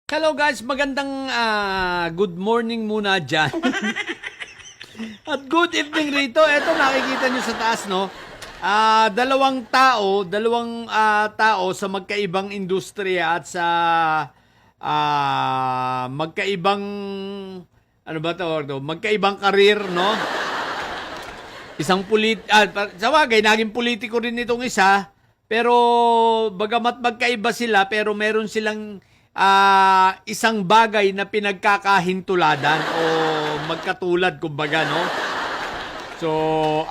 Hello guys, magandang good morning muna dyan. At good evening rito. Ito nakikita nyo sa taas, no? Dalawang tao sa magkaibang industriya at sa magkaibang magkaibang karir, no? Isang sa bagay, naging politiko rin itong isa, pero bagamat magkaiba sila, pero meron silang isang bagay na pinagkakahintuladan o magkatulad, kumbaga, no? So,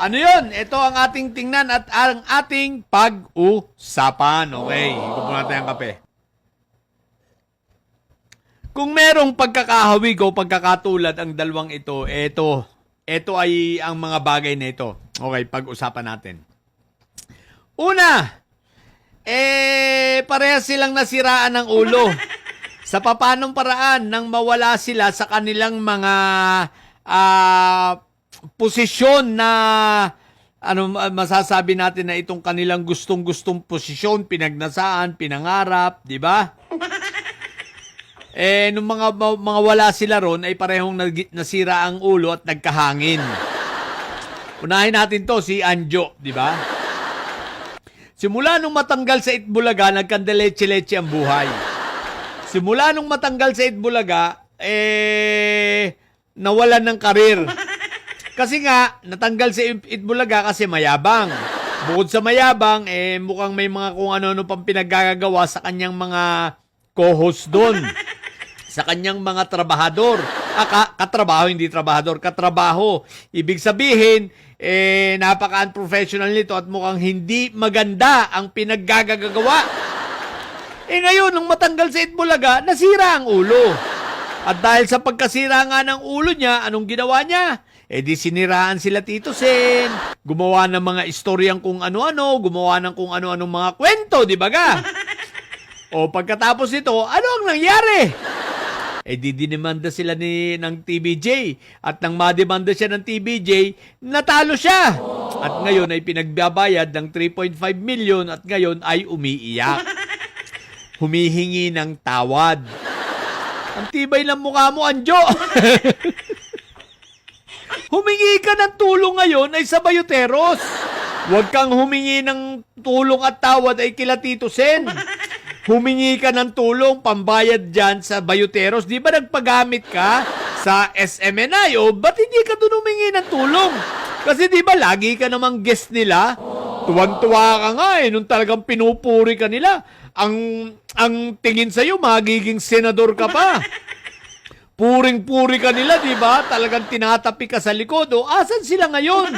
ano yun? Ito ang ating tingnan at ang ating pag-usapan. Okay, ikupo natin ang kape. Kung merong pagkakahawig o pagkakatulad ang dalawang ito, ito ay ang mga bagay na ito. Okay, pag-usapan natin. Una, parehas silang nasiraan ng ulo. Sa papanong paraan nang mawala sila sa kanilang mga posisyon na masasabi natin na itong kanilang gustong-gustong posisyon, pinagnasaan, pinangarap, di ba? Nung mga wala sila ron ay parehong nasira ang ulo at nagkahangin. Unahin natin to, si Anjo, di ba? Simula nung matanggal sa Itbulaga, nagkandeleche-leche ang buhay. Simula nung matanggal sa Itbulaga, nawalan ng karir. Kasi nga, natanggal sa Itbulaga kasi mayabang. Bukod sa mayabang, mukhang may mga kung ano-ano pang pinaggagawa sa kanyang mga co-host doon. Sa kanyang mga trabahador. Katrabaho, hindi trabahador, katrabaho. Ibig sabihin, napaka-unprofessional nito at mukhang hindi maganda ang pinaggagawa. Ngayon, nung matanggal sa Itbulaga, nasira ang ulo. At dahil sa pagkasira nga ng ulo niya, anong ginawa niya? Di siniraan sila Tito Sen, gumawa ng mga istoryang kung ano-ano, gumawa ng kung ano-anong mga kwento, di ba ga? O pagkatapos nito, ano ang nangyari? Dinimanda sila ng TVJ. At nang mademanda siya ng TVJ, natalo siya. At ngayon ay pinagbabayad ng 3.5 million at ngayon ay umiiyak. Humihingi ng tawad. Ang tibay ng mukha mo, Anjo. Humingi ka ng tulong ngayon ay sa Bayuteros. Huwag kang humingi ng tulong at tawad ay kila Tito Sen. Humingi ka ng tulong, pambayad dyan sa Bayuteros. Di ba nagpagamit ka sa SMNI? O ba't hindi ka doon humingi ng tulong? Kasi di ba lagi ka namang guest nila? Tuwan-tuwa ka nga nung talagang pinupuri ka nila. Ang tingin sa'yo, magiging senador ka pa. Puring-puri ka nila, di ba? Talagang tinatapi ka sa likod. O, asan sila ngayon?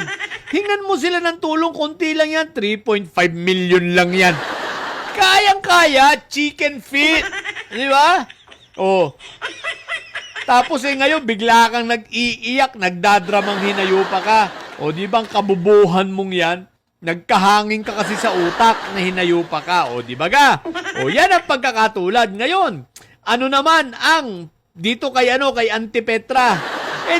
Hingan mo sila ng tulong, konti lang yan. 3.5 million lang yan. Kayang-kaya, chicken feet. Di ba? O. Tapos ngayon, bigla kang nag-iiyak, nagdadramang hinayupa ka. O, di ba ang kabubuhan mong yan? Nagkahangin ka kasi sa utak na hinayupa ka. O, di ba ga? O, yan ang pagkakatulad. Ngayon, ano naman ang dito kay Auntie Petra?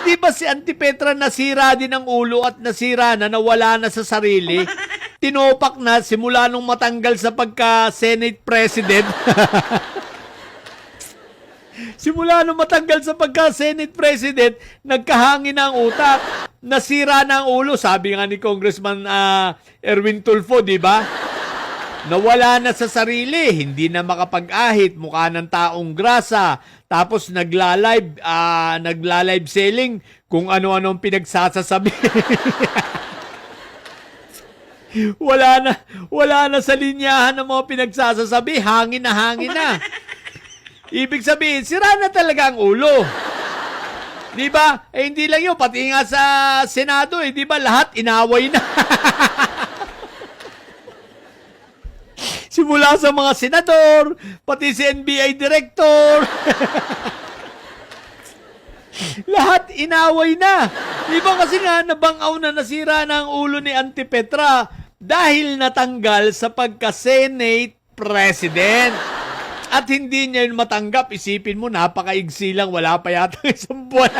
Di ba si Auntie Petra nasira din ang ulo at nasira na, nawala na sa sarili? Tinopak na simula nung matanggal sa pagka-Senate President. Simula nung matanggal sa pagka-Senate President, nagkahangin na ang utak. Nasira na ang ulo, sabi nga ni Congressman Erwin Tulfo, di ba? Nawala na sa sarili, hindi na makapag-ahit, mukha ng taong grasa. Tapos nagla-live selling kung ano-anong pinagsasasabi. Wala na sa linyahan ng mga pinagsasasabi, hangin na. Ibig sabihin, sira na talaga ang ulo. Di ba? Hindi lang yun, pati nga sa Senado, di ba lahat inaway na. Simula sa mga senador, pati si NBI director. Lahat inaway na. Di ba kasi nga nabangaw na nasira na ang ulo ni Auntie Petra dahil natanggal sa pagka-Senate President. At hindi niya yun matanggap. Isipin mo, napakaigsi lang. Wala pa yata isang buwan.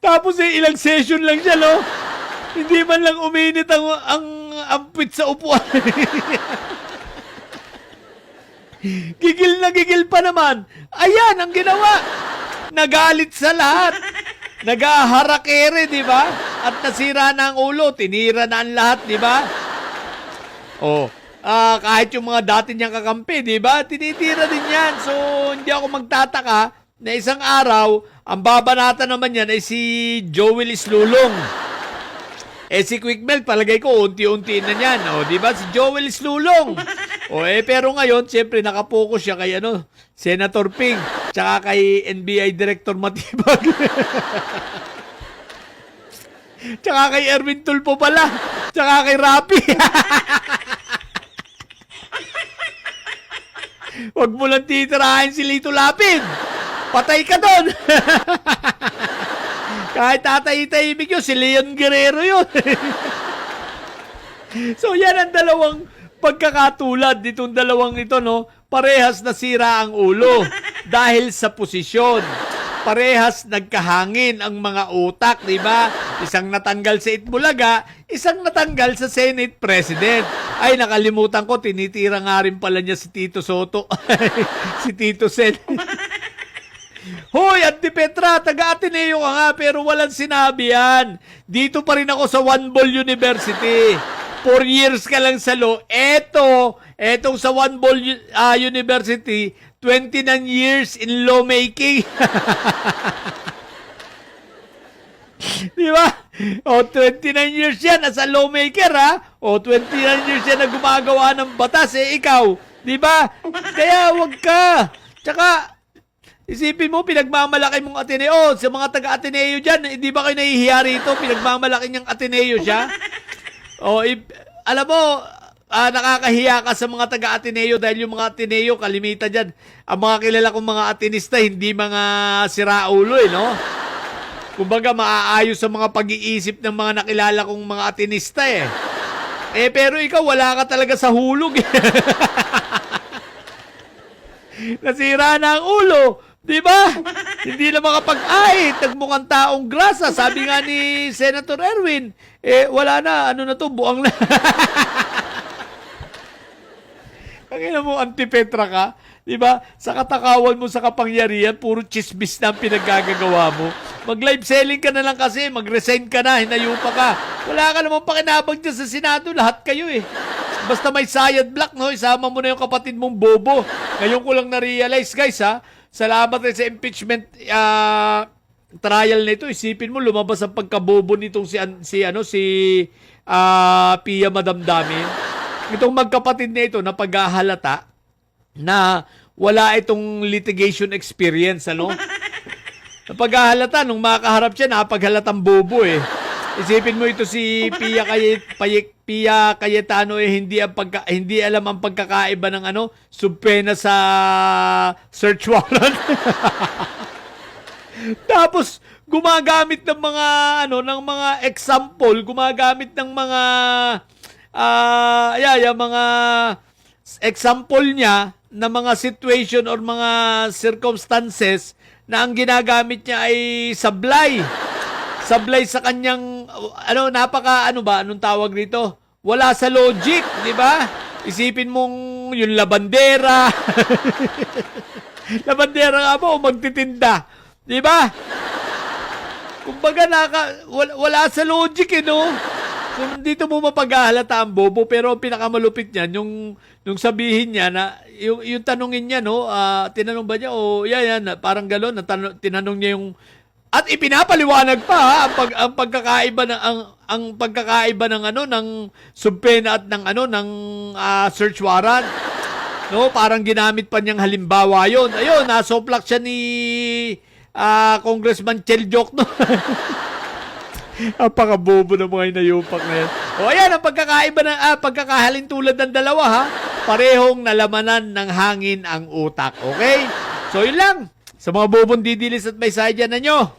Tapos ilang session lang siya, no? Hindi man lang uminit ang ampit sa upuan. Gigil na gigil pa naman. Ayan ang ginawa. Nagalit sa lahat. Nagaharakere, di ba? At nasira na ang ulo. Tinira na ang lahat, di ba? Oh, kahit yung mga dati niyang kakampi, di ba? Tinitira din yan. So, hindi ako magtataka na isang araw, ang babanata naman yan ay si Joel Islulong. Si Quick Mel, palagay ko, unti-unti na yan. O, di ba? Si Joel Islulong. Pero ngayon, siyempre, nakapokus siya kay, Senator Ping, tsaka kay NBI Director Matibag. Tsaka kay Erwin Tulfo pala. Tsaka kay Rapi. Huwag mo lang titirahin si Lito Lapid. Patay ka doon. Kahit tatay-tahimik yun, si Leon Guerrero yun. So yan ang dalawang pagkakatulad nitong dalawang ito, no? Parehas nasira ang ulo dahil sa posisyon. Parehas nagkahangin ang mga utak, di ba? Isang natanggal sa Itbulaga, isang natanggal sa Senate President. Ay, nakalimutan ko, tinitira nga rin pala niya si Tito Soto. Si Tito Sen. Hoy, Auntie Petra, taga-Ateneo ka nga, pero walang sinabi yan. Dito pa rin ako sa One Ball University. 4 years ka lang sa law. Etong sa One Ball University, 29 years in lawmaking. Di ba? 29 years yan as a lawmaker, ha? 29 years yan na gumagawa ng batas, ikaw. Di ba? Kaya wag ka. Tsaka, isipin mo, pinagmamalaki mong Ateneo. Sa mga taga-Ateneo dyan, hindi ba kayo nahihiya rito? Pinagmamalaki niyang Ateneo siya. Alam mo, nakakahiya ka sa mga taga-Ateneo dahil yung mga Ateneo, kalimitan dyan. Ang mga kilala kong mga Atenista, hindi mga siraulo, no? Kumbaga, maaayos sa mga pag-iisip ng mga nakilala kong mga Atenista, pero ikaw, wala ka talaga sa hulog, Nasira na ang ulo. Di ba? Hindi na makapag-ahit. Nagmukhang taong grasa. Sabi nga ni Senator Erwin, wala na. Ano na to? Buang na. Kaya mo, Auntie Petra ka. Di ba? Sa katakawan mo sa kapangyarihan, puro chismis na ang pinaggagawa mo. Mag-live selling ka na lang kasi. Mag-resign ka na. Hinayupa ka. Wala ka namang pakinabang dyan sa Senado. Lahat kayo Basta may sayad block, no? Isama mo na yung kapatid mong bobo. Ngayon ko lang na-realize, guys, ha? Salamat rin sa impeachment trial nito. Isipin mo, lumabas ang pagkabobo nitong si Pia Madamdamin. Itong magkapatid na ito na paghahalata na wala itong litigation experience, Paghahalata, nung makaharap siya, napaghalatang bobo, Isipin mo ito si Pia Cayetano hindi alam ang pagkakaiba ng subpena sa search warrant. Tapos gumagamit ng mga ng mga example, gumagamit ng mga mga example niya na mga situation or mga circumstances na ang ginagamit niya ay sablay sa kanyang anong tawag dito? Wala sa logic, di ba? Isipin mong yung labandera. Labandera nga ba o magtitinda, di ba? Kumbaga wala sa logic, no? So, dito mo mapaghahalata ang bobo, pero ang pinakamalupit niyan yung sabihin niya na yung tanungin niya, no? Tinanong ba niya yan, parang gano'n, tinanong niya yung at ipinapaliwanag pa, ha, ang pagkakaiba ng ng subpena at ng search warrant. No, parang ginamit pa niyang halimbawa 'yon. Ayun, nasoplak siya ni Congressman Cheljok, no. Ang pakabobo ng mga inayupak na yan. Ayan ang pagkakahalintulad ng dalawa, ha. Parehong nalamanan ng hangin ang utak. Okay? So, yun lang. Sa mga bobong didilis at may side dyan na nyo.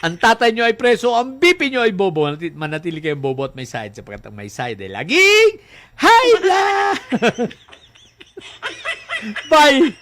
Ang tatay nyo ay preso, ang bipi nyo ay bobo. Manatili kayo bobo at may side sapagkat ang may side ay laging high blood. Bye!